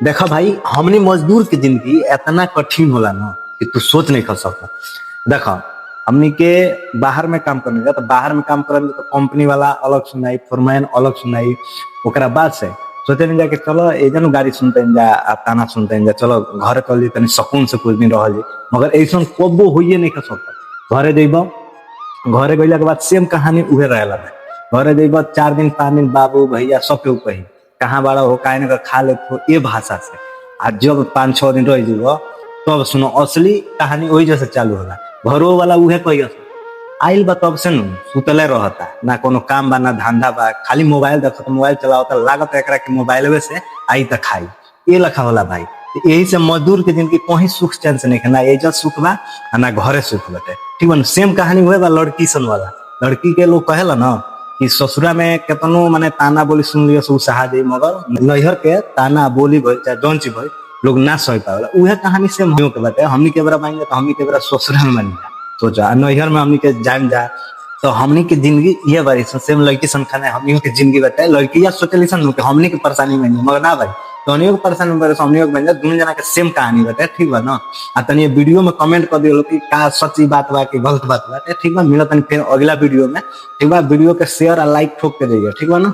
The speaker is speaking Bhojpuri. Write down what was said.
देखा भाई, हमने मजदूर की जिंदगी इतना कठिन होला ना कि तू सोच नहीं कर सकता। देखा, हमनी के बाहर में काम करने जा तो बाहर में काम करेंगे तो कंपनी वाला अलग सुनाई, फोरमैन अलग सुनाई। ओकरा बाद से सोचे नहीं जा कि चलो एजन गाड़ी सुनते हैं जा आ ताना सुनते हैं जा, चलो घर कर ली तनी सुकून से कुछ दिन रह जी। मगर ऐसा कबो होइए नहीं कर सकता। घरे जइब, घरे गइला के बाद सेम कहानी उहे रहेला भाई। घरे जइब 4 दिन 5 दिन बाबू भैया सब केहू कही कहाँ बड़ा हो काहे न खा ले तो ये भाषा से। आ जब 5-6 दिन रह जीवो तब सुनो असली कहानी वही जैसे चालू होला। घरो वाला उहे कही आइल बा तब से नु सुतले रहता, ना कोनो काम बा ना धंधा बा, खाली मोबाइल देखत, मोबाइल चलावता, लागत एकरा के मोबाइलवे से आई त खाई। ये लखा होला भाई। यही से मजदूर के जिंदगी कहीं सुख चैन से नहीं, ना एजत सुख बा ना घरे सुख बाटे। ठीक बा। सेम कहानी हुए बा लड़की सन वाला। लड़की के लोग कहेला ना कि ससुरा में केतनो माने ताना बोली सुन लियो से सहा दे, मगर नैहर के ताना बोली भइल चाहे जौन चीज भइल लोग ना सह पावेला। उहे कहानी से हम के बाटे। हमनी के बेरा मांगे तो हमनी के बेरा ससुरा में मानी जा सोचा, नैहर में हमनी के जाम जा तो हमनी के जिंदगी ये बारी सेम लड़की सन खाना हमनी के जिंदगी बाटे। लड़की या सोचली सन कि हमनी के परेशानी में नहीं, मगर ना भाई तो हमनी के परेशानी में हमनी के बन जा दोनों जना के सेम कहानी बाटे। ठीक बा ना। आ तनी वीडियो में कमेंट कर दियो कि का सच्ची बात बा कि गलत बात बा। ठीक बा। मिला तनी फिर अगला वीडियो में। ठीक बा। वीडियो के शेयर और लाइक ठोक के जाइए। ठीक बा ना।